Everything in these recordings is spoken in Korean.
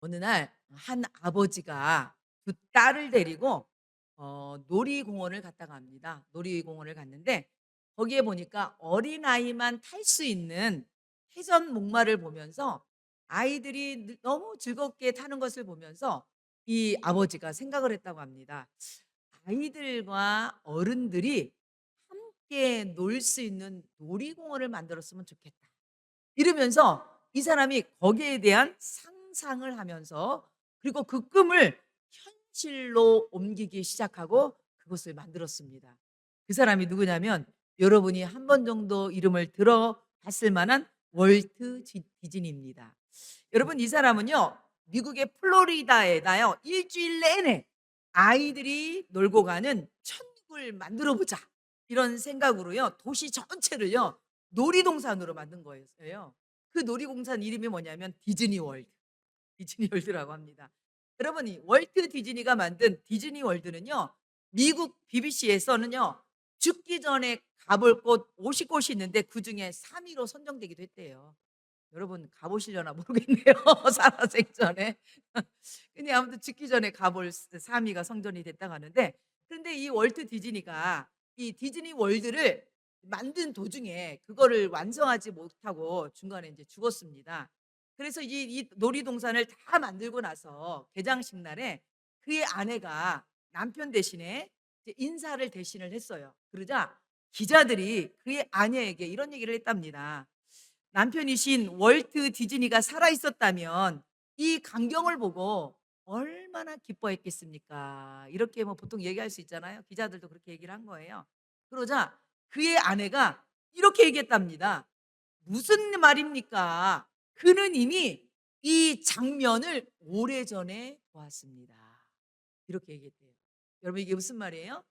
어느 날 한 아버지가 두 딸을 데리고 놀이공원을 갔다가 합니다. 놀이공원을 갔는데 거기에 보니까 어린아이만 탈 수 있는 회전 목마를 보면서 아이들이 너무 즐겁게 타는 것을 보면서 이 아버지가 생각을 했다고 합니다. '아이들과 어른들이 함께 놀 수 있는 놀이공원을 만들었으면 좋겠다.' 이러면서 이 사람이 거기에 대한 상상을 하면서 그리고 그 꿈을 현실로 옮기기 시작하고 그것을 만들었습니다. 그 사람이 누구냐면 여러분이 한 번 정도 이름을 들어봤을 만한 월트 디즈니입니다. 여러분 이 사람은요. 미국의 플로리다에다요. 일 주일 내내 아이들이 놀고 가는 천국을 만들어 보자. 이런 생각으로요. 도시 전체를요. 놀이동산으로 만든 거였어요. 그 놀이공산 이름이 뭐냐면 디즈니 월드. 디즈니 월드라고 합니다. 여러분 이 월트 디즈니가 만든 디즈니 월드는요. 미국 BBC에서는요. 죽기 전에 가볼 곳 50 곳이 있는데 그중에 3 위로 선정되기도 했대요. 여러분 가 보시려나 모르겠네요, 살아생전에. 근데 아무튼 죽기 전에 가볼 3 위가 선정이 됐다고 하는데 그런데 이 월트 디즈니가 이 디즈니 월드를 만든 도중에 그거를 완성하지 못하고 중간에 인제 죽었습니다. 그래서 이 놀이동산을 다 만들고 나서 개장식 날에 그의 아내가 남편 대신에 이제 인사를 대신을 했어요. 그러자 기자들이 그의 아내에게 이런 얘기를 했답니다. 남편이신 월트 디즈니가 살아 있었다면 이 광경을 보고 얼마나 기뻐했겠습니까? 이렇게 뭐 보통 얘기할 수 있잖아요. 기자들도 그렇게 얘기를 한 거예요. 그러자 그의 아내가 이렇게 얘기했답니다. "무슨 말입니까? 그는 이미 이 장면을 오래전에 보았습니다." 이렇게 얘기했대요. 여러분 이게 무슨 말이에요?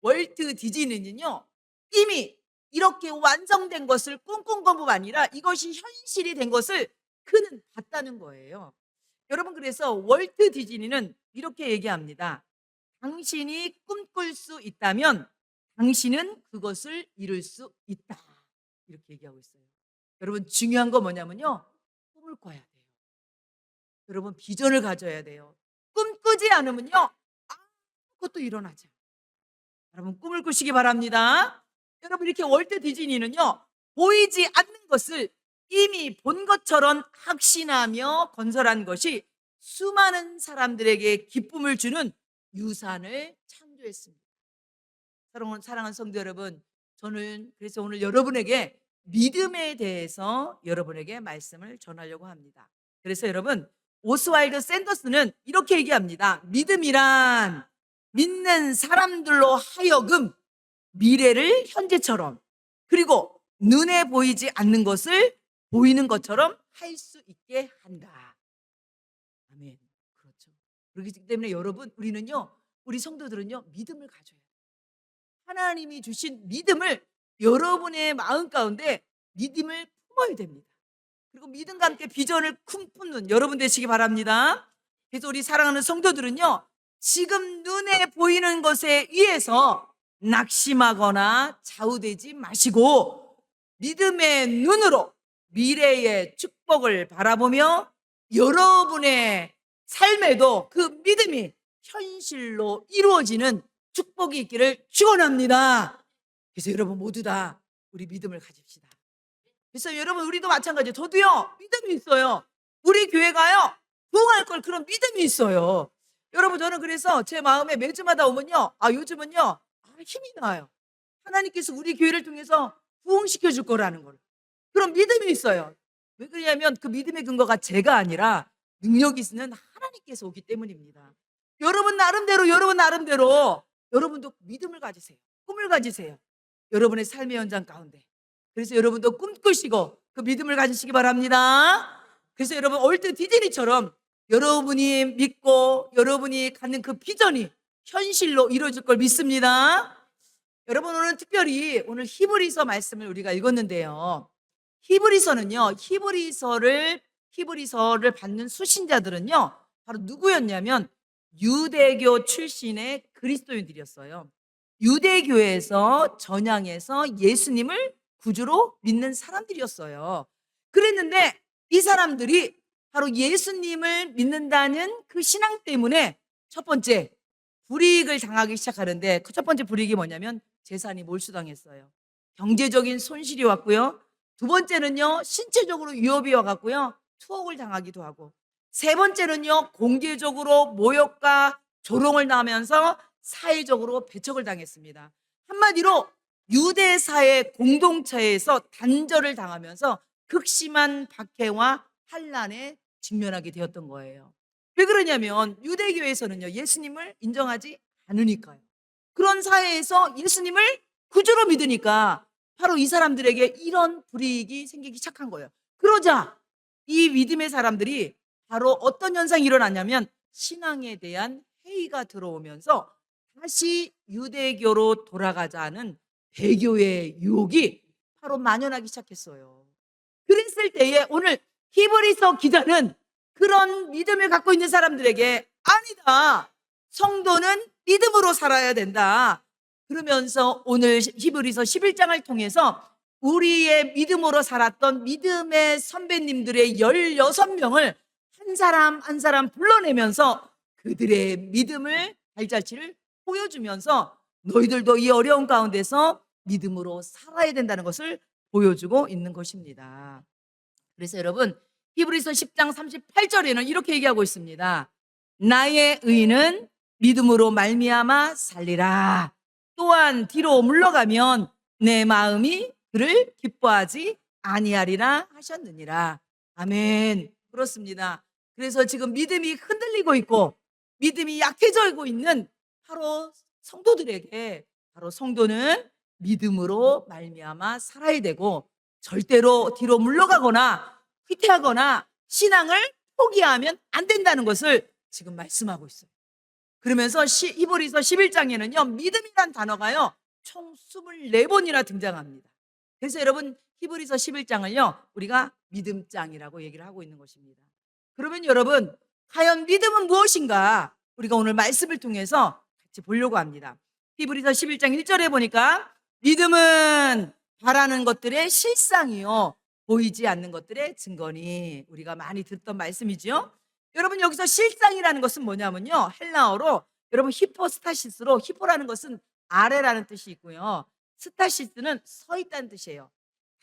월트 디즈니는요. 이미 이렇게 완성된 것을 꿈꾼 것뿐 아니라 이것이 현실이 된 것을 그는 봤다는 거예요. 여러분 그래서 월트 디즈니는 이렇게 얘기합니다. "당신이 꿈꿀 수 있다면 당신은 그것을 이룰 수 있다." 이렇게 얘기하고 있어요. 여러분 중요한 건 뭐냐면요. 꿈을 꿔야 돼요. 여러분 비전을 가져야 돼요. 꿈꾸지 않으면요. 아무것도 일어나지 않아요. 여러분 꿈을 꾸시기 바랍니다. 여러분 이렇게 월트 디즈니는요. 보이지 않는 것을 이미 본 것처럼 확신하며 건설한 것이 수많은 사람들에게 기쁨을 주는 유산을 창조했습니다. 사랑하는 성도 여러분, 저는 그래서 오늘 여러분에게 믿음에 대해서 여러분에게 말씀을 전하려고 합니다. 그래서 여러분, 오스왈드 샌더스는 이렇게 얘기합니다. 믿음이란 믿는 사람들로 하여금 미래를 현재처럼 그리고 눈에 보이지 않는 것을 보이는 것처럼 할 수 있게 한다. 아멘. 그렇죠. 그렇기 때문에 여러분, 우리 성도들은요, 믿음을 가져야 돼요. 하나님이 주신 믿음을 여러분의 마음 가운데 믿음을 품어야 됩니다. 그리고 믿음과 함께 비전을 품는 여러분 되시기 바랍니다. 그래서 우리 사랑하는 성도들은요. 지금 눈에 보이는 것에 의해서 낙심하거나 좌우되지 마시고 믿음의 눈으로 미래의 축복을 바라보며 여러분의 삶에도 그 믿음이 현실로 이루어지는 축복이 있기를 축원합니다. 그래서 여러분 모두 다 우리 믿음을 가집시다. 그래서 여러분 우리도 마찬가지예요. 저도요. 믿음이 있어요. 우리 교회가요. 부흥할 걸 그런 믿음이 있어요. 여러분 저는 그래서 제 마음에 매주마다 오면요. 요즘은요. 힘이 나요. 하나님께서 우리 교회를 통해서 부흥시켜 줄 거라는 걸. 그런 믿음이 있어요. 왜 그러냐면 그 믿음의 근거가 제가 아니라 능력이 있는 하나님께서 오기 때문입니다. 여러분 나름대로 여러분도 믿음을 가지세요. 꿈을 가지세요. 여러분의 삶의 현장 가운데. 그래서 여러분도 꿈꾸시고 그 믿음을 가지시기 바랍니다. 그래서 여러분 월트 디즈니처럼 여러분이 믿고 여러분이 갖는 그 비전이 현실로 이루어질 걸 믿습니다. 여러분 오늘 특별히 오늘 히브리서 말씀을 우리가 읽었는데요. 히브리서를 받는 수신자들은요. 바로 누구였냐면 유대교 출신의 그리스도인들이었어요. 유대교에서 전향해서 예수님을 구주로 믿는 사람들이었어요. 그랬는데 이 사람들이 바로 예수님을 믿는다는 그 신앙 때문에 첫 번째 불이익을 당하기 시작하는데, 그 첫 번째 불이익이 뭐냐면 재산이 몰수당했어요. 경제적인 손실이 왔고요. 두 번째는요, 신체적으로 위협이 와갖고요, 투옥을 당하기도 하고, 세 번째는요, 공개적으로 모욕과 조롱을 당하면서 사회적으로 배척을 당했습니다. 한마디로 유대 사회 공동체에서 단절을 당하면서 극심한 박해와 환난에 직면하게 되었던 거예요. 왜 그러냐면 유대교에서는요, 예수님을 인정하지 않으니까요. 그런 사회에서 예수님을 구주로 믿으니까 바로 이 사람들에게 이런 불이익이 생기기 시작한 거예요. 그러자 이 믿음의 사람들이 바로 어떤 현상이 일어났냐면 신앙에 대한 회의가 들어오면서 다시 유대교로 돌아가자는 배교의 유혹이 바로 만연하기 시작했어요. 그랬을 때에 오늘 히브리서 기자는 그런 믿음을 갖고 있는 사람들에게 아니다, 성도는 믿음으로 살아야 된다 그러면서 오늘 히브리서 11장을 통해서 우리의 믿음으로 살았던 믿음의 선배님들의 16명을 한 사람 한 사람 불러내면서 그들의 믿음을 발자취를 보여주면서 너희들도 이 어려운 가운데서 믿음으로 살아야 된다는 것을 보여주고 있는 것입니다. 그래서 여러분 히브리서 10장 38절에는 이렇게 얘기하고 있습니다. 나의 의는 믿음으로 말미암아 살리라. 또한 뒤로 물러가면 내 마음이 그를 기뻐하지 아니하리라 하셨느니라. 아멘. 그렇습니다. 그래서 지금 믿음이 흔들리고 있고 믿음이 약해지고 있는 바로 성도들에게 바로 성도는 믿음으로 말미암아 살아야 되고 절대로 뒤로 물러가거나 휘퇴하거나 신앙을 포기하면 안 된다는 것을 지금 말씀하고 있어요. 그러면서 히브리서 11장에는요 믿음이란 단어가요 총 24번이나 등장합니다. 그래서 여러분 히브리서 11장을요 우리가 믿음장이라고 얘기를 하고 있는 것입니다. 그러면 여러분 과연 믿음은 무엇인가 우리가 오늘 말씀을 통해서 같이 보려고 합니다. 히브리서 11장 1절에 보니까 믿음은 바라는 것들의 실상이요 보이지 않는 것들의 증거니, 우리가 많이 듣던 말씀이죠. 여러분 여기서 실상이라는 것은 뭐냐면요 헬라어로 여러분 히포스타시스로, 히포라는 것은 아래라는 뜻이 있고요 스타시스는 서 있다는 뜻이에요.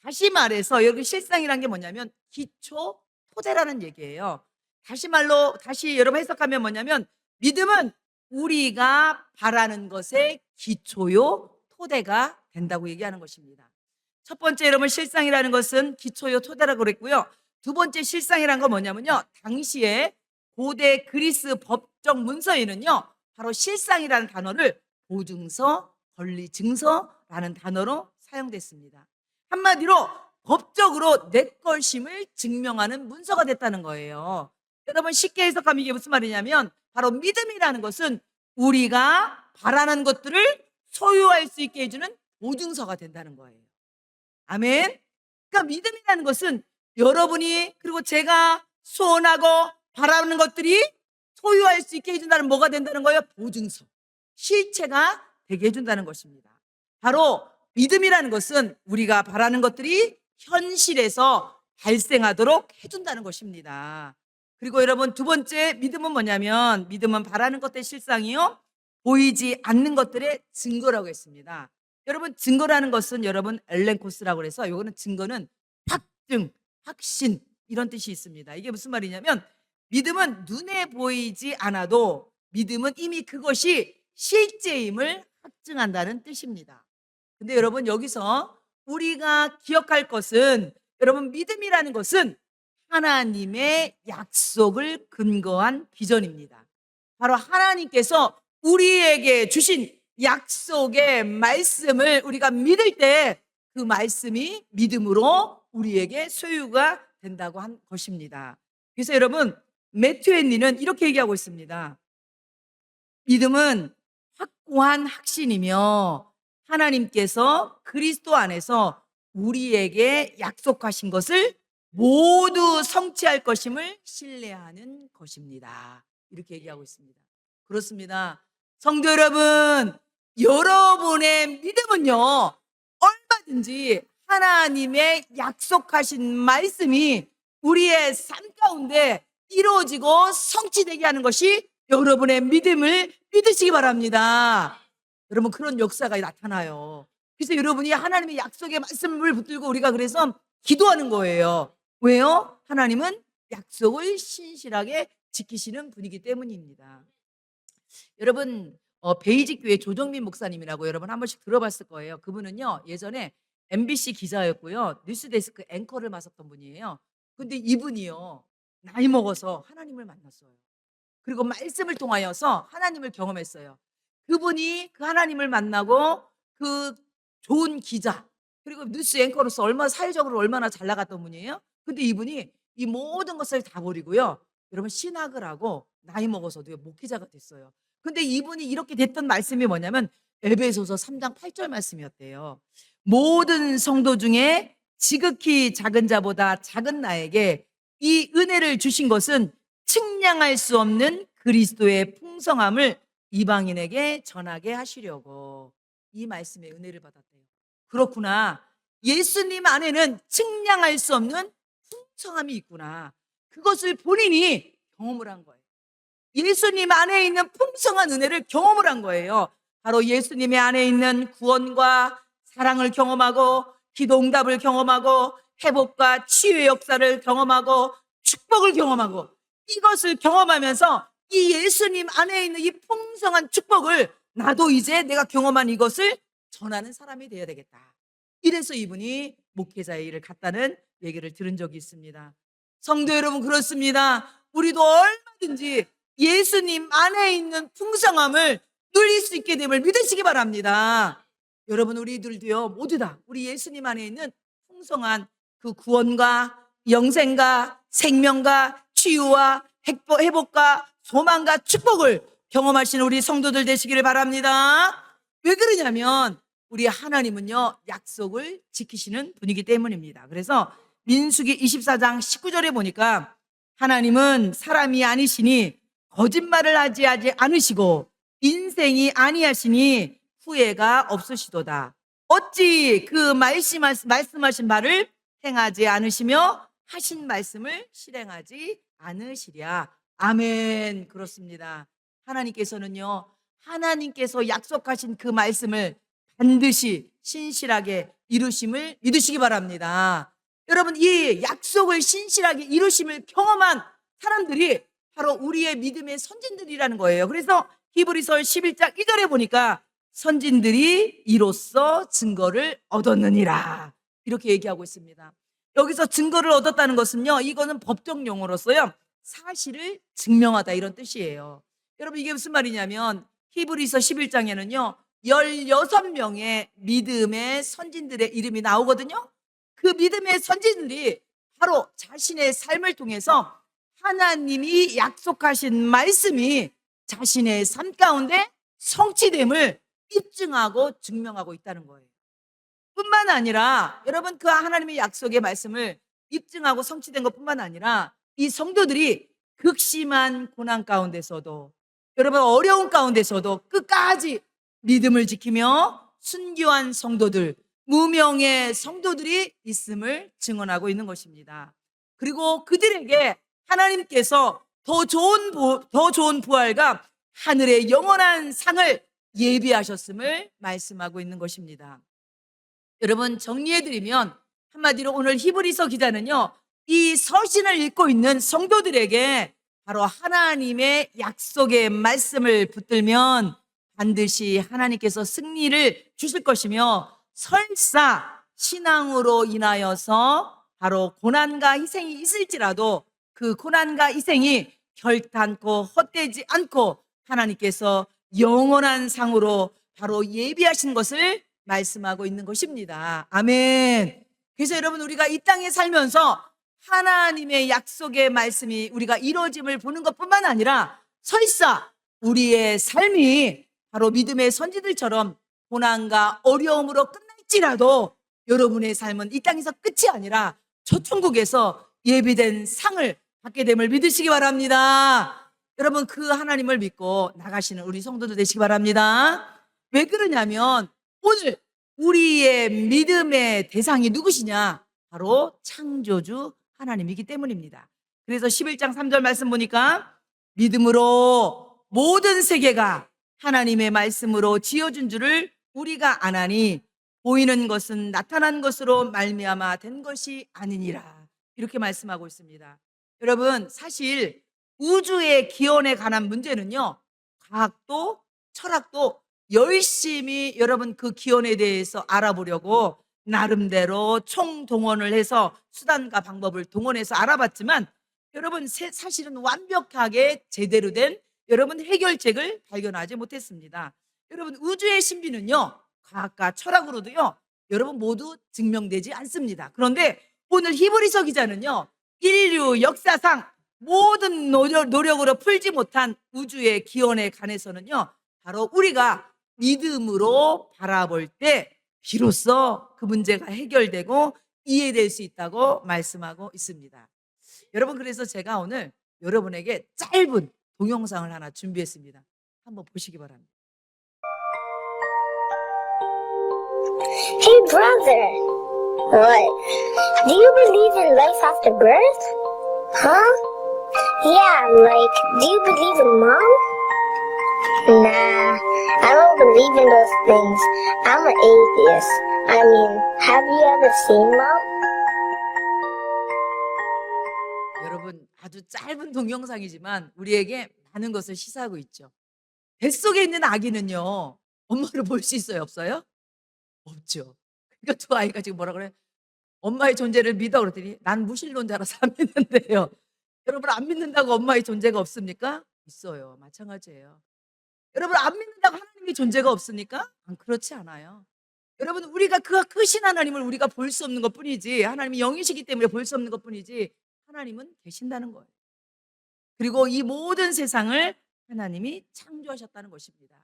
다시 말해서 여기 실상이라는 게 뭐냐면 기초 토대라는 얘기예요. 다시 여러분 해석하면 뭐냐면 믿음은 우리가 바라는 것의 기초요 토대가 된다고 얘기하는 것입니다. 첫 번째 여러분 실상이라는 것은 기초요 토대라고 그랬고요. 두 번째 실상이라는 건 뭐냐면요 당시에 고대 그리스 법적 문서에는요 바로 실상이라는 단어를 보증서, 권리증서라는 단어로 사용됐습니다. 한마디로 법적으로 내 것임을 증명하는 문서가 됐다는 거예요. 여러분 쉽게 해석하면 이게 무슨 말이냐면 바로 믿음이라는 것은 우리가 바라는 것들을 소유할 수 있게 해주는 보증서가 된다는 거예요. 아멘. 그러니까 믿음이라는 것은 여러분이 그리고 제가 소원하고 바라는 것들이 소유할 수 있게 해준다는 뭐가 된다는 거예요? 보증서, 실체가 되게 해준다는 것입니다. 바로 믿음이라는 것은 우리가 바라는 것들이 현실에서 발생하도록 해준다는 것입니다. 그리고 여러분 두 번째 믿음은 뭐냐면 믿음은 바라는 것들의 실상이요 보이지 않는 것들의 증거라고 했습니다. 여러분 증거라는 것은 여러분 엘렌코스라고 해서 요거는 증거는 확증, 확신 이런 뜻이 있습니다. 이게 무슨 말이냐면 믿음은 눈에 보이지 않아도 믿음은 이미 그것이 실제임을 확증한다는 뜻입니다. 근데 여러분 여기서 우리가 기억할 것은 여러분 믿음이라는 것은 하나님의 약속을 근거한 비전입니다. 바로 하나님께서 우리에게 주신 약속의 말씀을 우리가 믿을 때 그 말씀이 믿음으로 우리에게 소유가 된다고 한 것입니다. 그래서 여러분 매튜 헨리는 이렇게 얘기하고 있습니다. 믿음은 확고한 확신이며 하나님께서 그리스도 안에서 우리에게 약속하신 것을 모두 성취할 것임을 신뢰하는 것입니다. 이렇게 얘기하고 있습니다. 그렇습니다. 성도 여러분, 여러분의 믿음은요 얼마든지 하나님의 약속하신 말씀이 우리의 삶 가운데 이루어지고 성취되게 하는 것이 여러분의 믿음을 믿으시기 바랍니다. 여러분, 그런 역사가 나타나요. 그래서 여러분이 하나님의 약속의 말씀을 붙들고 우리가 그래서 기도하는 거예요. 왜요? 하나님은 약속을 신실하게 지키시는 분이기 때문입니다. 여러분, 베이직 교회 조정민 목사님이라고 여러분 한 번씩 들어봤을 거예요. 그분은요, 예전에 MBC 기자였고요, 뉴스데스크 앵커를 맡았던 분이에요. 근데 이분이요, 나이 먹어서 하나님을 만났어요. 그리고 말씀을 통하여서 하나님을 경험했어요. 그분이 그 하나님을 만나고 그 좋은 기자, 그리고 뉴스 앵커로서 얼마나 사회적으로 얼마나 잘 나갔던 분이에요. 근데 이분이 이 모든 것을 다 버리고요, 여러분, 신학을 하고 나이 먹어서도 목회자가 됐어요. 근데 이분이 이렇게 됐던 말씀이 뭐냐면 에베소서 3장 8절 말씀이었대요. 모든 성도 중에 지극히 작은 자보다 작은 나에게 이 은혜를 주신 것은 측량할 수 없는 그리스도의 풍성함을 이방인에게 전하게 하시려고 이 말씀에 은혜를 받았대요. 그렇구나. 예수님 안에는 측량할 수 없는 풍성함이 있구나. 그것을 본인이 경험을 한 거예요. 예수님 안에 있는 풍성한 은혜를 경험을 한 거예요. 바로 예수님의 안에 있는 구원과 사랑을 경험하고 기도 응답을 경험하고 회복과 치유의 역사를 경험하고 축복을 경험하고, 이것을 경험하면서 이 예수님 안에 있는 이 풍성한 축복을 나도 이제 내가 경험한 이것을 전하는 사람이 되어야 되겠다. 이래서 이분이 목회자의 일을 갔다는 얘기를 들은 적이 있습니다. 성도 여러분, 그렇습니다. 우리도 얼마든지 예수님 안에 있는 풍성함을 누릴 수 있게 됨을 믿으시기 바랍니다. 여러분, 우리들도요, 모두 다 우리 예수님 안에 있는 풍성한 그 구원과 영생과 생명과 치유와 회복과 소망과 축복을 경험하시는 우리 성도들 되시기를 바랍니다. 왜 그러냐면 우리 하나님은요, 약속을 지키시는 분이기 때문입니다. 그래서 민수기 24장 19절에 보니까 하나님은 사람이 아니시니 거짓말을 하지 않으시고 인생이 아니하시니 후회가 없으시도다. 어찌 그 말씀하신 바를 행하지 않으시며 하신 말씀을 실행하지 않으시랴. 아멘. 그렇습니다. 하나님께서는요, 하나님께서 약속하신 그 말씀을 반드시 신실하게 이루심을 믿으시기 바랍니다. 여러분, 이 약속을 신실하게 이루심을 경험한 사람들이 바로 우리의 믿음의 선진들이라는 거예요. 그래서 히브리서 11장 2절에 보니까 선진들이 이로써 증거를 얻었느니라, 이렇게 얘기하고 있습니다. 여기서 증거를 얻었다는 것은요, 이거는 법적 용어로서요, 사실을 증명하다, 이런 뜻이에요. 여러분, 이게 무슨 말이냐면 히브리서 11장에는요 16명의 믿음의 선진들의 이름이 나오거든요. 그 믿음의 선진들이 바로 자신의 삶을 통해서 하나님이 약속하신 말씀이 자신의 삶 가운데 성취됨을 입증하고 증명하고 있다는 거예요. 뿐만 아니라 여러분, 그 하나님의 약속의 말씀을 입증하고 성취된 것뿐만 아니라 이 성도들이 극심한 고난 가운데서도, 여러분, 어려운 가운데서도 끝까지 믿음을 지키며 순교한 성도들, 무명의 성도들이 있음을 증언하고 있는 것입니다. 그리고 그들에게 하나님께서 더 좋은 부활과 하늘의 영원한 상을 예비하셨음을 말씀하고 있는 것입니다. 여러분, 정리해드리면 한마디로 오늘 히브리서 기자는요, 이 서신을 읽고 있는 성도들에게 바로 하나님의 약속의 말씀을 붙들면 반드시 하나님께서 승리를 주실 것이며, 설사 신앙으로 인하여서 바로 고난과 희생이 있을지라도 그 고난과 희생이 결탄코 헛되지 않고 하나님께서 영원한 상으로 바로 예비하신 것을 말씀하고 있는 것입니다. 아멘. 그래서 여러분, 우리가 이 땅에 살면서 하나님의 약속의 말씀이 우리가 이루어짐을 보는 것뿐만 아니라 설사 우리의 삶이 바로 믿음의 선지들처럼 고난과 어려움으로 끝날지라도 여러분의 삶은 이 땅에서 끝이 아니라 저 천국에서 예비된 상을 받게 됨을 믿으시기 바랍니다. 여러분, 그 하나님을 믿고 나가시는 우리 성도들 되시기 바랍니다. 왜 그러냐면 오늘 우리의 믿음의 대상이 누구시냐? 바로 창조주 하나님이기 때문입니다. 그래서 11장 3절 말씀 보니까 믿음으로 모든 세계가 하나님의 말씀으로 지어준 줄을 우리가 아나니 보이는 것은 나타난 것으로 말미암아 된 것이 아니니라. 이렇게 말씀하고 있습니다. 여러분, 사실 우주의 기원에 관한 문제는요, 과학도 철학도 열심히 여러분 그 기원에 대해서 알아보려고 나름대로 총동원을 해서 수단과 방법을 동원해서 알아봤지만 여러분 사실은 완벽하게 제대로 된 여러분 해결책을 발견하지 못했습니다. 여러분 우주의 신비는요, 과학과 철학으로도요, 여러분 모두 증명되지 않습니다. 그런데 오늘 히브리서 기자는요, 인류 역사상 모든 노력으로 풀지 못한 우주의 기원에 관해서는요, 바로 우리가 믿음으로 바라볼 때 비로소 그 문제가 해결되고 이해될 수 있다고 말씀하고 있습니다. 여러분, 그래서 제가 오늘 여러분에게 짧은 동영상을 하나 준비했습니다. 한번 보시기 바랍니다. Hey brother, what? Do you believe in life after birth? Huh? Yeah, like, do you believe in mom? Nah, I don't believe in those things. I'm an atheist. I mean, have you ever seen mom? 여러분 아주 짧은 동영상이지만 우리에게 많은 것을 시사하고 있죠. 뱃속에 있는 아기는요, 엄마를 볼 수 있어요, 없어요? 없죠. 그러니까 두 아이가 지금 뭐라 그래? 엄마의 존재를 믿어 그랬더니 난 무신론자라서 안 믿는데요. 여러분 안 믿는다고 엄마의 존재가 없습니까? 있어요. 마찬가지예요. 여러분 안 믿는다고 하나님의 존재가 없습니까? 그렇지 않아요. 여러분 우리가 그 크신 하나님을 우리가 볼 수 없는 것뿐이지, 하나님이 영이시기 때문에 볼 수 없는 것뿐이지 하나님은 계신다는 거예요. 그리고 이 모든 세상을 하나님이 창조하셨다는 것입니다.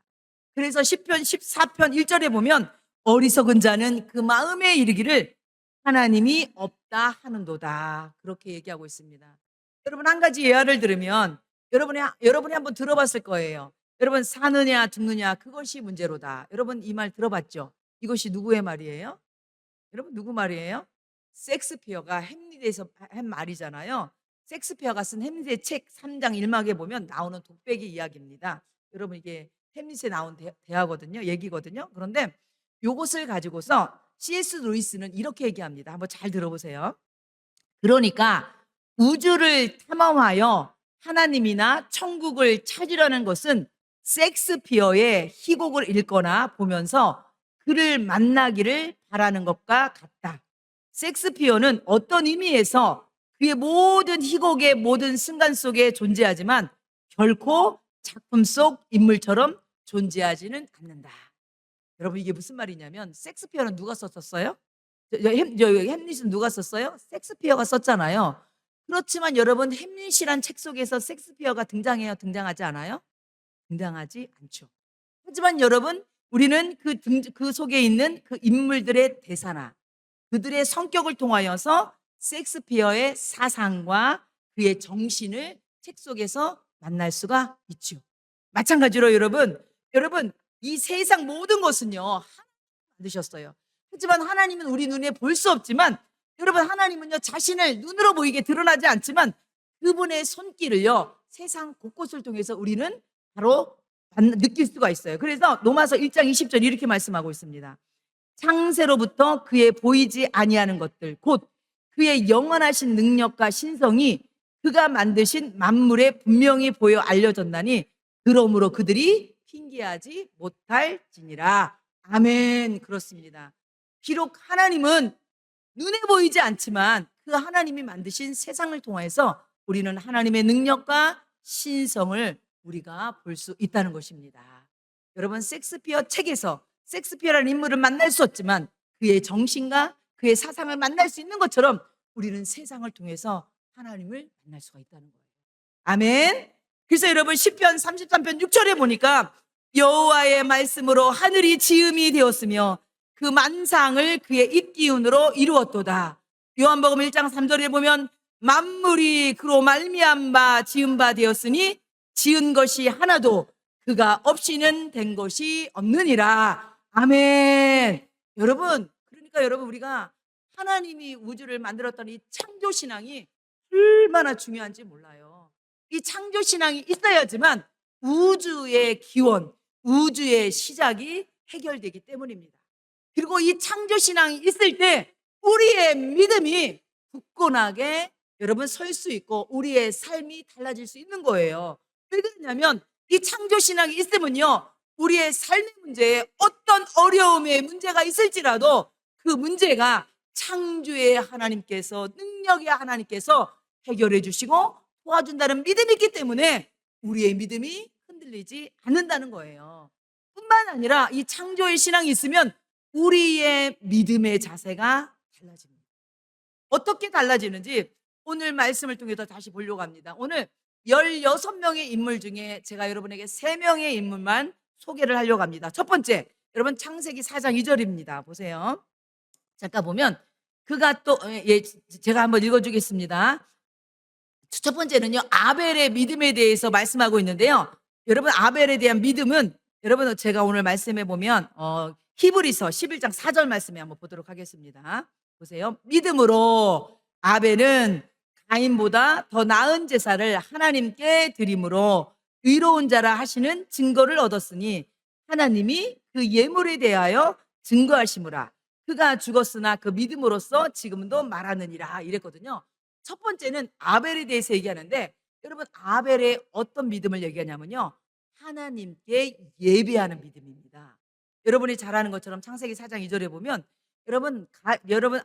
그래서 시편 14편 1절에 보면 어리석은 자는 그 마음에 이르기를 하나님이 없다 하는도다, 그렇게 얘기하고 있습니다. 여러분 한 가지 예화를 들으면 여러분이 한번 들어봤을 거예요. 여러분 사느냐 죽느냐 그것이 문제로다. 여러분 이 말 들어봤죠? 이것이 누구의 말이에요? 여러분 누구 말이에요? 섹스피어가 햄릿에서 한 말이잖아요. 섹스피어가 쓴 햄릿의 책 3장 1막에 보면 나오는 독백의 이야기입니다. 여러분 이게 햄릿에 나온 대화거든요. 얘기거든요. 그런데 이것을 가지고서 C.S. 루이스는 이렇게 얘기합니다. 한번 잘 들어보세요. 그러니까 우주를 탐험하여 하나님이나 천국을 찾으려는 것은 섹스피어의 희곡을 읽거나 보면서 그를 만나기를 바라는 것과 같다. 섹스피어는 어떤 의미에서 그의 모든 희곡의 모든 순간 속에 존재하지만 결코 작품 속 인물처럼 존재하지는 않는다. 여러분 이게 무슨 말이냐면 섹스피어는 누가 썼었어요? 햄릿은 누가 썼어요? 섹스피어가 썼잖아요. 그렇지만 여러분 햄릿이란 책 속에서 섹스피어가 등장해요? 등장하지 않아요? 등장하지 않죠. 하지만 여러분 우리는 그 속에 있는 그 인물들의 대사나 그들의 성격을 통하여서 섹스피어의 사상과 그의 정신을 책 속에서 만날 수가 있죠. 마찬가지로 여러분 이 세상 모든 것은요 하나님 만드셨어요. 하지만 하나님은 우리 눈에 볼 수 없지만 여러분 하나님은요 자신을 눈으로 보이게 드러나지 않지만 그분의 손길을요 세상 곳곳을 통해서 우리는 바로 느낄 수가 있어요. 그래서 로마서 1장 20절 이렇게 말씀하고 있습니다. 창세로부터 그의 보이지 아니하는 것들 곧 그의 영원하신 능력과 신성이 그가 만드신 만물에 분명히 보여 알려졌나니 그러므로 그들이 핑계하지 못할지니라. 아멘. 그렇습니다. 비록 하나님은 눈에 보이지 않지만 그 하나님이 만드신 세상을 통해서 우리는 하나님의 능력과 신성을 우리가 볼 수 있다는 것입니다. 여러분 섹스피어 책에서 섹스피어라는 인물을 만날 수 없지만 그의 정신과 그의 사상을 만날 수 있는 것처럼 우리는 세상을 통해서 하나님을 만날 수가 있다는 거예요. 아멘. 그래서 여러분 시편 33편 6절에 보니까 여호와의 말씀으로 하늘이 지음이 되었으며 그 만상을 그의 입기운으로 이루었도다. 요한복음 1장 3절에 보면 만물이 그로 말미암 바 지은 바 되었으니 지은 것이 하나도 그가 없이는 된 것이 없느니라. 아멘. 여러분 그러니까 여러분 우리가 하나님이 우주를 만들었다는 이 창조신앙이 얼마나 중요한지 몰라요. 이 창조 신앙이 있어야지만 우주의 기원, 우주의 시작이 해결되기 때문입니다. 그리고 이 창조 신앙이 있을 때 우리의 믿음이 굳건하게 여러분 설 수 있고 우리의 삶이 달라질 수 있는 거예요. 왜 그러냐면 이 창조 신앙이 있으면요, 우리의 삶의 문제에 어떤 어려움의 문제가 있을지라도 그 문제가 창조의 하나님께서, 능력의 하나님께서 해결해 주시고 도와준다는 믿음이 있기 때문에 우리의 믿음이 흔들리지 않는다는 거예요. 뿐만 아니라 이 창조의 신앙이 있으면 우리의 믿음의 자세가 달라집니다. 어떻게 달라지는지 오늘 말씀을 통해서 다시 보려고 합니다. 오늘 16명의 인물 중에 제가 여러분에게 3명의 인물만 소개를 하려고 합니다. 첫 번째, 여러분 창세기 4장 2절입니다. 보세요. 잠깐 보면 그가 또 제가 한번 읽어주겠습니다. 첫 번째는요, 아벨의 믿음에 대해서 말씀하고 있는데요. 여러분, 아벨에 대한 믿음은 여러분 제가 오늘 말씀해 보면 히브리서 11장 4절 말씀에 한번 보도록 하겠습니다. 보세요. 믿음으로 아벨은 가인보다 더 나은 제사를 하나님께 드림으로 의로운 자라 하시는 증거를 얻었으니 하나님이 그 예물에 대하여 증거하시므라. 그가 죽었으나 그 믿음으로써 지금도 말하느니라 이랬거든요. 첫 번째는 아벨에 대해서 얘기하는데 여러분, 아벨의 어떤 믿음을 얘기하냐면요, 하나님께 예배하는 믿음입니다. 여러분이 잘 아는 것처럼 창세기 4장 2절에 보면 여러분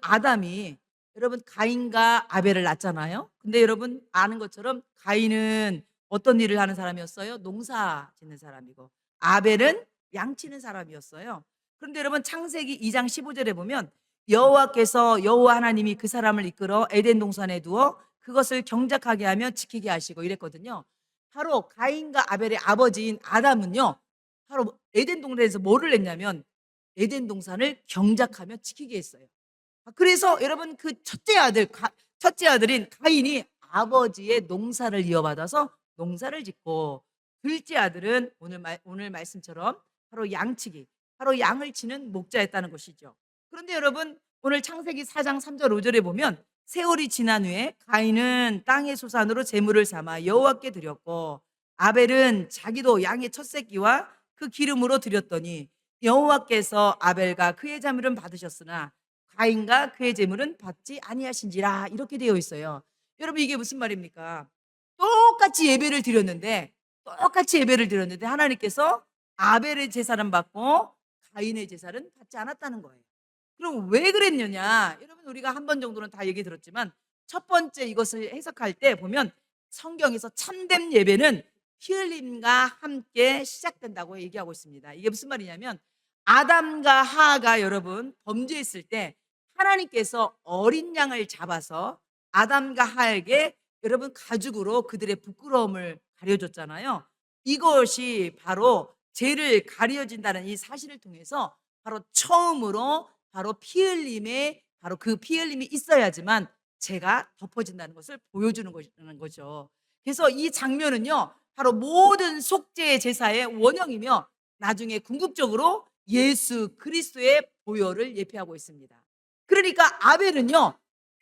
아담이 여러분 가인과 아벨을 낳잖아요. 근데 여러분 아는 것처럼 가인은 어떤 일을 하는 사람이었어요? 농사 짓는 사람이고 아벨은 양 치는 사람이었어요. 그런데 여러분 창세기 2장 15절에 보면 여호와 하나님이 그 사람을 이끌어 에덴 동산에 두어 그것을 경작하게 하며 지키게 하시고 이랬거든요. 바로 가인과 아벨의 아버지인 아담은요, 바로 에덴 동산에서 뭐를 했냐면 에덴 동산을 경작하며 지키게 했어요. 그래서 여러분 그 첫째 아들인 가인이 아버지의 농사를 이어받아서 농사를 짓고, 둘째 아들은 오늘 말씀처럼 바로 양치기, 바로 양을 치는 목자였다는 것이죠. 그런데 여러분 오늘 창세기 4장 3절 5절에 보면 세월이 지난 후에 가인은 땅의 소산으로 제물을 삼아 여호와께 드렸고 아벨은 자기도 양의 첫 새끼와 그 기름으로 드렸더니 여호와께서 아벨과 그의 제물은 받으셨으나 가인과 그의 제물은 받지 아니하신지라 이렇게 되어 있어요. 여러분 이게 무슨 말입니까? 똑같이 예배를 드렸는데 하나님께서 아벨의 제사는 받고 가인의 제사는 받지 않았다는 거예요. 그럼 왜 그랬느냐? 여러분 우리가 한 번 정도는 다 얘기 들었지만 첫 번째 이것을 해석할 때 보면 성경에서 참된 예배는 피 흘림과 함께 시작된다고 얘기하고 있습니다. 이게 무슨 말이냐면 아담과 하하가 여러분 범죄했을 때 하나님께서 어린 양을 잡아서 아담과 하하에게 여러분 가죽으로 그들의 부끄러움을 가려줬잖아요. 이것이 바로 죄를 가려진다는 이 사실을 통해서 바로 처음으로 바로 피 흘림에 바로 그 피 흘림이 있어야지만 죄가 덮어진다는 것을 보여주는 거죠. 그래서 이 장면은요, 바로 모든 속죄의 제사의 원형이며 나중에 궁극적으로 예수 그리스도의 보혈을 예표하고 있습니다. 그러니까 아벨은요,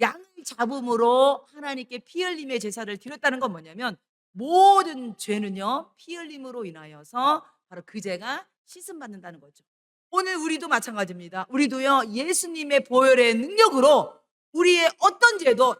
양을 잡음으로 하나님께 피 흘림의 제사를 드렸다는 건 뭐냐면 모든 죄는요 피 흘림으로 인하여서 바로 그 죄가 씻음 받는다는 거죠. 오늘 우리도 마찬가지입니다. 우리도요 예수님의 보혈의 능력으로 우리의 어떤 죄도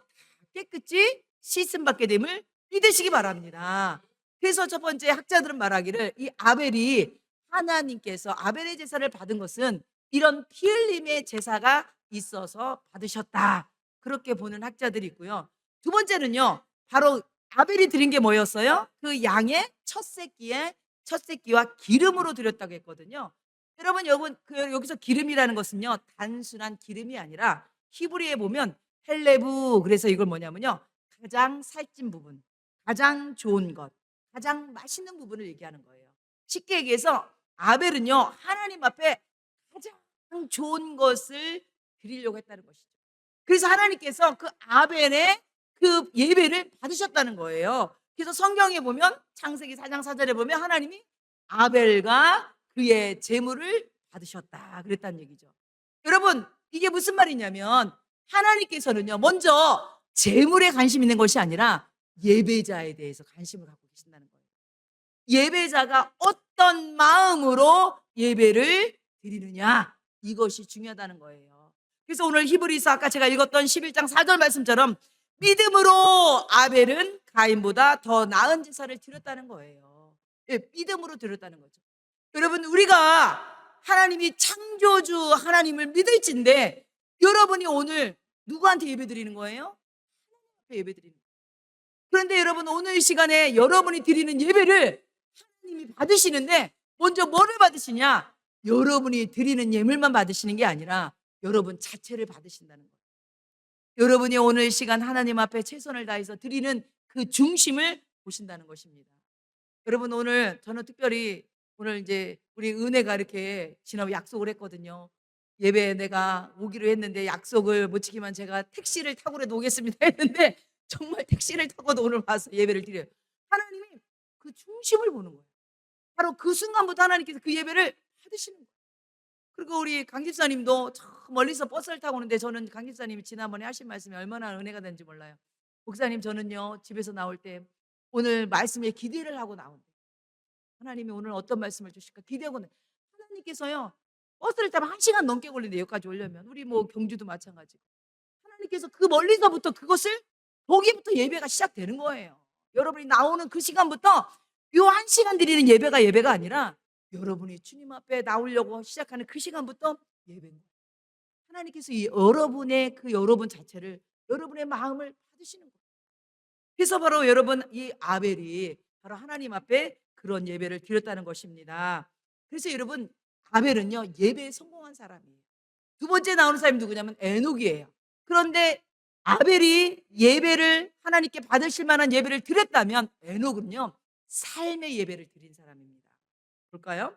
깨끗이 씻음 받게 됨을 믿으시기 바랍니다. 그래서 첫 번째 학자들은 말하기를 이 아벨이 하나님께서 아벨의 제사를 받은 것은 이런 피 흘림의 제사가 있어서 받으셨다, 그렇게 보는 학자들이 있고요. 두 번째는요, 바로 아벨이 드린 게 뭐였어요? 그 양의 첫 새끼와 기름으로 드렸다고 했거든요. 여러분 여기서 기름이라는 것은요 단순한 기름이 아니라 히브리에 보면 헬레브, 그래서 이걸 뭐냐면요 가장 살찐 부분, 가장 좋은 것, 가장 맛있는 부분을 얘기하는 거예요. 쉽게 얘기해서 아벨은요 하나님 앞에 가장 좋은 것을 드리려고 했다는 것이죠. 그래서 하나님께서 그 아벨의 그 예배를 받으셨다는 거예요. 그래서 성경에 보면 창세기 4장 4절에 보면 하나님이 아벨과 그의 제물을 받으셨다 그랬다는 얘기죠. 여러분 이게 무슨 말이냐면 하나님께서는요 먼저 재물에 관심 있는 것이 아니라 예배자에 대해서 관심을 갖고 계신다는 거예요. 예배자가 어떤 마음으로 예배를 드리느냐, 이것이 중요하다는 거예요. 그래서 오늘 히브리서 아까 제가 읽었던 11장 4절 말씀처럼 믿음으로 아벨은 가인보다 더 나은 제사를 드렸다는 거예요. 예, 믿음으로 드렸다는 거죠. 여러분, 우리가 하나님이 창조주 하나님을 믿을진데 여러분이 오늘 누구한테 예배 드리는 거예요? 하나님한테 예배 드리는 거예요. 그런데 여러분, 오늘 이 시간에 여러분이 드리는 예배를 하나님이 받으시는데 먼저 뭐를 받으시냐? 여러분이 드리는 예물만 받으시는 게 아니라 여러분 자체를 받으신다는 거예요. 여러분이 오늘 이 시간 하나님 앞에 최선을 다해서 드리는 그 중심을 보신다는 것입니다. 여러분, 오늘 저는 특별히 오늘 이제 우리 은혜가 이렇게 지난번 약속을 했거든요. 예배에 내가 오기로 했는데 약속을 못 지키면 제가 택시를 타고라도 오겠습니다 했는데 정말 택시를 타고도 오늘 와서 예배를 드려요. 하나님이 그 중심을 보는 거예요. 바로 그 순간부터 하나님께서 그 예배를 받으시는 거예요. 그리고 우리 강 집사님도 저 멀리서 버스를 타고 오는데 저는 강 집사님이 지난번에 하신 말씀이 얼마나 은혜가 된지 몰라요. 목사님, 저는요 집에서 나올 때 오늘 말씀에 기대를 하고 나온대. 하나님이 오늘 어떤 말씀을 주실까 기대하고 하나님께서요 버스를 타면 1시간 넘게 걸린대. 여기까지 오려면. 우리 뭐 경주도 마찬가지고 하나님께서 그 멀리서부터 그것을 거기부터 예배가 시작되는 거예요. 여러분이 나오는 그 시간부터 요 1시간 드리는 예배가 아니라 여러분이 주님 앞에 나오려고 시작하는 그 시간부터 예배입니다. 하나님께서 이 여러분의 그 여러분 자체를 여러분의 마음을 받으시는 거예요. 그래서 바로 여러분 이 아벨이 바로 하나님 앞에 그런 예배를 드렸다는 것입니다. 그래서 여러분 아벨은요 예배에 성공한 사람이에요. 두 번째 나오는 사람이 누구냐면 에녹이에요. 그런데 아벨이 예배를 하나님께 받으실 만한 예배를 드렸다면 에녹은요 삶의 예배를 드린 사람입니다. 볼까요?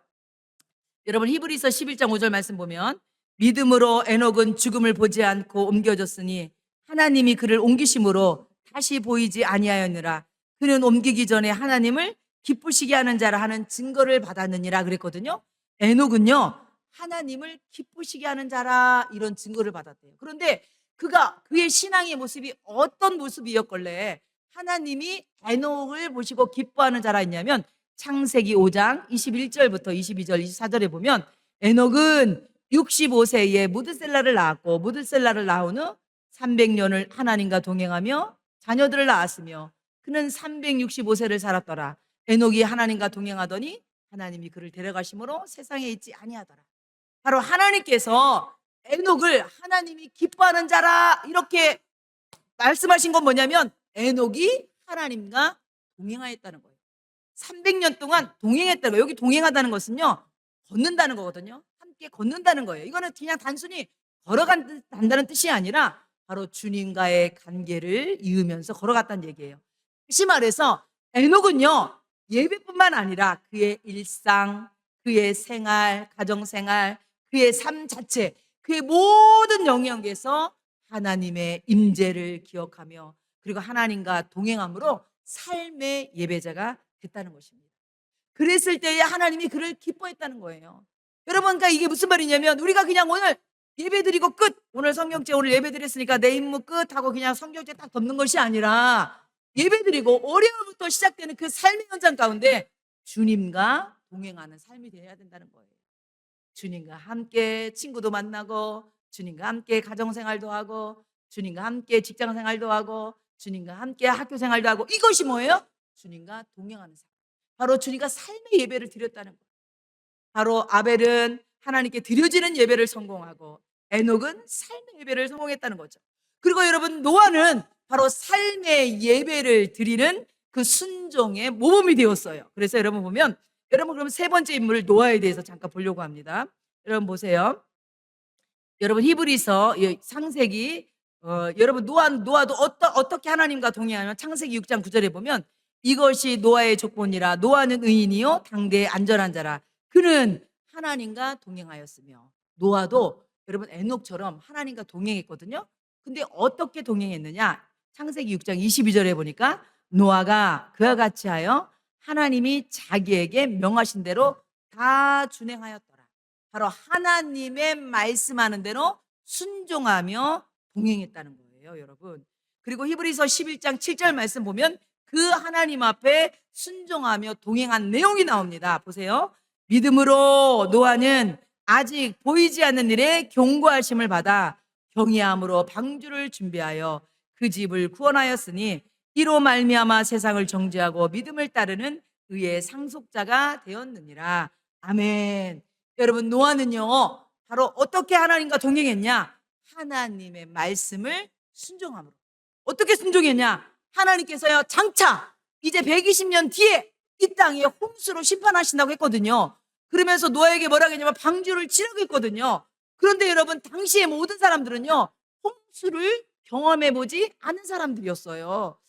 여러분 히브리서 11장 5절 말씀 보면 믿음으로 에녹은 죽음을 보지 않고 옮겨졌으니 하나님이 그를 옮기심으로 다시 보이지 아니하였느라 그는 옮기기 전에 하나님을 기쁘시게 하는 자라 하는 증거를 받았느니라 그랬거든요. 에녹은요 하나님을 기쁘시게 하는 자라 이런 증거를 받았대요. 그런데 그의 신앙의 모습이 어떤 모습이었길래 하나님이 에녹을 보시고 기뻐하는 자라 했냐면 창세기 5장 21절부터 22절 24절에 보면 에녹은 65세에 무드셀라를 낳았고 무드셀라를 낳은 후 300년을 하나님과 동행하며 자녀들을 낳았으며 그는 365세를 살았더라. 에녹이 하나님과 동행하더니 하나님이 그를 데려가심으로 세상에 있지 아니하더라. 바로 하나님께서 에녹을 하나님이 기뻐하는 자라 이렇게 말씀하신 건 뭐냐면 에녹이 하나님과 동행하였다는 거예요. 300년 동안 동행했다는 거예요. 여기 동행하다는 것은요 걷는다는 거거든요. 함께 걷는다는 거예요. 이거는 그냥 단순히 걸어간다는 뜻이 아니라 바로 주님과의 관계를 이으면서 걸어갔다는 얘기예요. 다시 말해서 에녹은요 예배뿐만 아니라 그의 일상, 그의 생활, 가정생활, 그의 삶 자체, 그의 모든 영역에서 하나님의 임재를 기억하며 그리고 하나님과 동행함으로 삶의 예배자가 됐다는 것입니다. 그랬을 때에 하나님이 그를 기뻐했다는 거예요. 여러분, 그러니까 이게 무슨 말이냐면 우리가 그냥 오늘 예배드리고 끝, 오늘 성경제 오늘 예배드렸으니까 내 임무 끝 하고 그냥 성경제 딱 덮는 것이 아니라 예배드리고 월요일부터 시작되는 그 삶의 현장 가운데 주님과 동행하는 삶이 되어야 된다는 거예요. 주님과 함께 친구도 만나고 주님과 함께 가정생활도 하고 주님과 함께 직장생활도 하고 주님과 함께 학교생활도 하고 이것이 뭐예요? 주님과 동행하는 삶. 바로 주님과 삶의 예배를 드렸다는 거예요. 바로 아벨은 하나님께 드려지는 예배를 성공하고 에녹은 삶의 예배를 성공했다는 거죠. 그리고 여러분 노아는 바로 삶의 예배를 드리는 그 순종의 모범이 되었어요. 그래서 여러분 보면 여러분 그럼 세 번째 인물 노아에 대해서 잠깐 보려고 합니다. 여러분 보세요. 여러분 히브리서 창세기 여러분 노아도 어떻게 하나님과 동행하면 창세기 6장 9절에 보면 이것이 노아의 족본이라 노아는 의인이요 당대의 안전한 자라 그는 하나님과 동행하였으며 노아도 여러분 에녹처럼 하나님과 동행했거든요. 근데 어떻게 동행했느냐? 창세기 6장 22절에 보니까 노아가 그와 같이 하여 하나님이 자기에게 명하신 대로 다 준행하였더라. 바로 하나님의 말씀하는 대로 순종하며 동행했다는 거예요, 여러분. 그리고 히브리서 11장 7절 말씀 보면 그 하나님 앞에 순종하며 동행한 내용이 나옵니다. 보세요. 믿음으로 노아는 아직 보이지 않는 일에 경고하심을 받아 경외함으로 방주를 준비하여 그 집을 구원하였으니 이로 말미암아 세상을 정죄하고 믿음을 따르는 의의 상속자가 되었느니라. 아멘. 여러분, 노아는요 바로 어떻게 하나님과 동행했냐? 하나님의 말씀을 순종함으로. 어떻게 순종했냐? 하나님께서요 장차 이제 120년 뒤에 이 땅에 홍수로 심판하신다고 했거든요. 그러면서 노아에게 뭐라고 했냐면 방주를 치라고 했거든요. 그런데 여러분, 당시의 모든 사람들은요 홍수를 경험해보지 않은 사람들이었어요.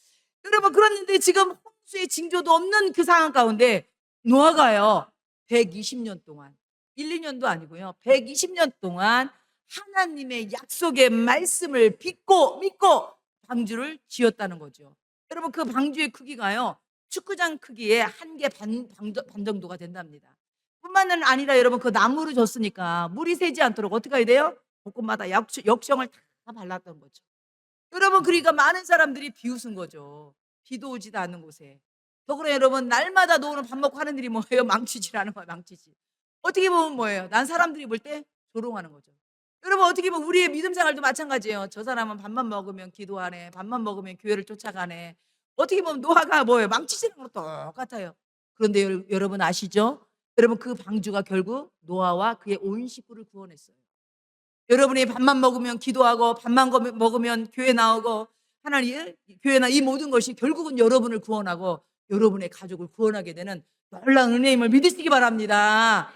여러분, 그런데 지금 홍수의 징조도 없는 그 상황 가운데 노아가요 120년 동안, 1, 2년도 아니고요 120년 동안 하나님의 약속의 말씀을 믿고 방주를 지었다는 거죠. 여러분, 그 방주의 크기가요 축구장 크기의 한 개 반 정도가 된답니다. 뿐만 아니라 여러분, 그 나무를 줬으니까 물이 새지 않도록 어떻게 해야 돼요? 곳곳마다 역청을 다 발랐던 거죠. 여러분, 그러니까 많은 사람들이 비웃은 거죠. 비도 오지도 않는 곳에. 더구나 여러분, 날마다 노는 밥 먹고 하는 일이 뭐예요? 망치질하는 거예요. 망치질. 어떻게 보면 뭐예요? 난 사람들이 볼 때 조롱하는 거죠. 여러분, 어떻게 보면 우리의 믿음 생활도 마찬가지예요. 저 사람은 밥만 먹으면 기도하네, 밥만 먹으면 교회를 쫓아가네. 어떻게 보면 노아가 뭐예요? 망치질하는 것도 똑같아요. 그런데 여러분 아시죠? 여러분, 그 방주가 결국 노아와 그의 온 식구를 구원했어요. 여러분이 밥만 먹으면 기도하고 밥만 먹으면 교회 나오고 하나님 교회나 이 모든 것이 결국은 여러분을 구원하고 여러분의 가족을 구원하게 되는 놀라운 은혜임을 믿으시기 바랍니다.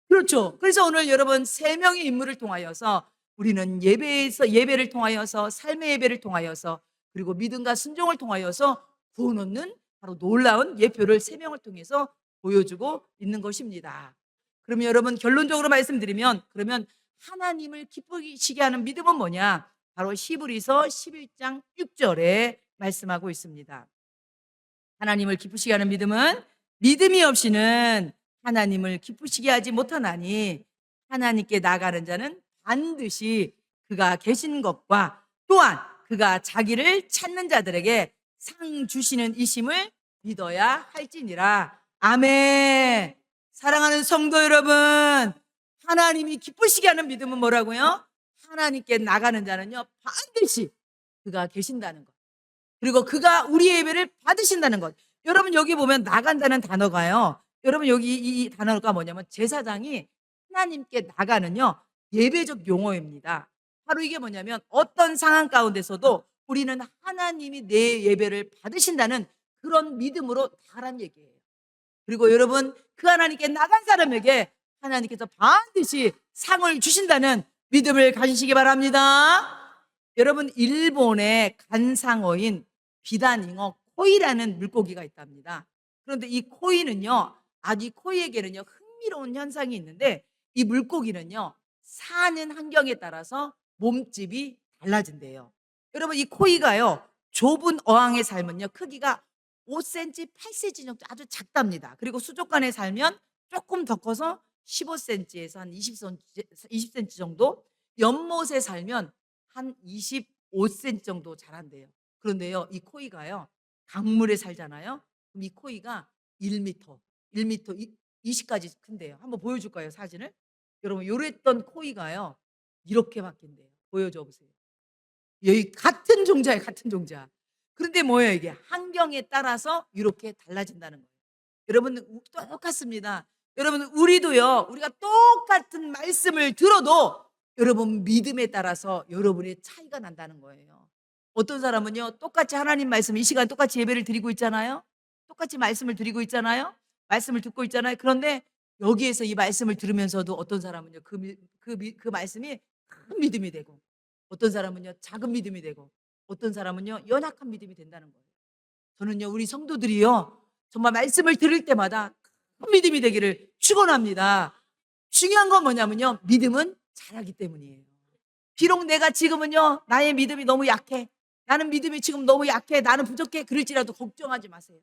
그렇죠. 그래서 오늘 여러분 3명의 인물을 통하여서 우리는 예배를 통하여서 삶의 예배를 통하여서 그리고 믿음과 순종을 통하여서 구원 얻는 바로 놀라운 예표를 3명을 통해서 보여주고 있는 것입니다. 그러면 여러분, 결론적으로 말씀드리면 그러면 하나님을 기쁘시게 하는 믿음은 뭐냐? 바로 히브리서 11장 6절에 말씀하고 있습니다. 하나님을 기쁘시게 하는 믿음은 믿음이 없이는 하나님을 기쁘시게 하지 못하나니 하나님께 나가는 자는 반드시 그가 계신 것과 또한 그가 자기를 찾는 자들에게 상 주시는 이심을 믿어야 할지니라. 아멘. 사랑하는 성도 여러분, 하나님이 기쁘시게 하는 믿음은 뭐라고요? 하나님께 나가는 자는요 반드시 그가 계신다는 것, 그리고 그가 우리의 예배를 받으신다는 것. 여러분, 여기 보면 나간다는 단어가요, 여러분 여기 이 단어가 뭐냐면 제사장이 하나님께 나가는요 예배적 용어입니다. 바로 이게 뭐냐면 어떤 상황 가운데서도 우리는 하나님이 내 예배를 받으신다는 그런 믿음으로 나가란 얘기예요. 그리고 여러분, 그 하나님께 나간 사람에게 하나님께서 반드시 상을 주신다는 믿음을 가지시기 바랍니다. 여러분, 일본의 간상어인 비단잉어 코이라는 물고기가 있답니다. 그런데 이 코이는요, 아주 코이에게는요 흥미로운 현상이 있는데, 이 물고기는요 사는 환경에 따라서 몸집이 달라진대요. 여러분, 이 코이가요 좁은 어항에 살면요 크기가 5cm, 8cm 정도 아주 작답니다. 그리고 수족관에 살면 조금 더 커서 15cm에서 한 20cm 정도, 연못에 살면 한 25cm 정도 자란대요. 그런데요, 이 코이가요 강물에 살잖아요. 그럼 이 코이가 1m 20까지 큰대요. 한번 보여줄까요, 사진을? 여러분, 요랬던 코이가요 이렇게 바뀐대요. 보여줘 보세요. 여기 같은 종자예요, 같은 종자. 그런데 뭐예요? 이게 환경에 따라서 이렇게 달라진다는 거예요. 여러분, 똑같습니다. 여러분, 우리도요, 우리가 똑같은 말씀을 들어도 여러분 믿음에 따라서 여러분의 차이가 난다는 거예요. 어떤 사람은요 똑같이 하나님 말씀, 이 시간 똑같이 예배를 드리고 있잖아요. 똑같이 말씀을 드리고 있잖아요. 말씀을 듣고 있잖아요. 그런데 여기에서 이 말씀을 들으면서도 어떤 사람은요 그 말씀이 큰 믿음이 되고, 어떤 사람은요 작은 믿음이 되고, 어떤 사람은요 연약한 믿음이 된다는 거예요. 저는요 우리 성도들이요 정말 말씀을 들을 때마다 큰 믿음이 되기를 축원합니다. 중요한 건 뭐냐면요 믿음은 자라기 때문이에요. 비록 내가 지금은요 나의 믿음이 너무 약해, 나는 믿음이 지금 너무 약해, 나는 부족해, 그럴지라도 걱정하지 마세요.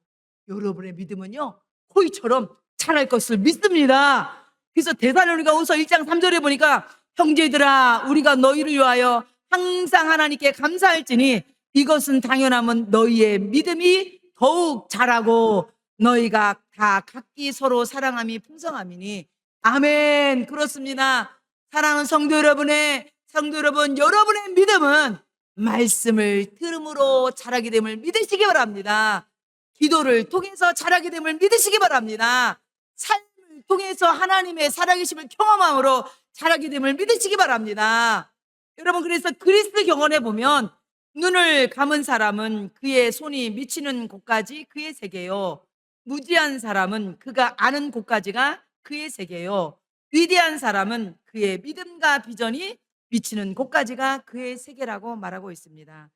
여러분의 믿음은요 코이처럼 자랄 것을 믿습니다. 그래서 데살로니가후서 1장 3절에 보니까 형제들아 우리가 너희를 위하여 항상 하나님께 감사할지니 이것은 당연하면 너희의 믿음이 더욱 자라고 너희가 다 각기 서로 사랑함이 풍성함이니. 아멘. 그렇습니다. 사랑하는 성도 여러분, 여러분의 믿음은 말씀을 들음으로 자라게 됨을 믿으시기 바랍니다. 기도를 통해서 자라게 됨을 믿으시기 바랍니다. 삶을 통해서 하나님의 살아계심을 경험함으로 자라게 됨을 믿으시기 바랍니다. 여러분, 그래서 그리스도 경험해 보면 눈을 감은 사람은 그의 손이 미치는 곳까지 그의 세계요, 무지한 사람은 그가 아는 곳까지가 그의 세계요, 위대한 사람은 그의 믿음과 비전이 미치는 곳까지가 그의 세계라고 말하고 있습니다.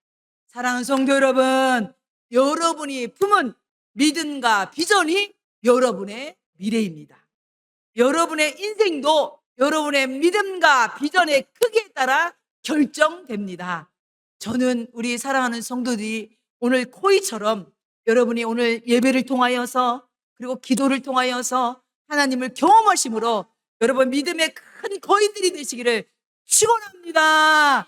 사랑하는 성도 여러분, 여러분이 품은 믿음과 비전이 여러분의 미래입니다. 여러분의 인생도 여러분의 믿음과 비전의 크기에 따라 결정됩니다. 저는 우리 사랑하는 성도들이 오늘 코이처럼 여러분이 오늘 예배를 통하여서 그리고 기도를 통하여서 하나님을 경험하심으로 여러분 믿음의 큰 거인들이 되시기를 축원합니다.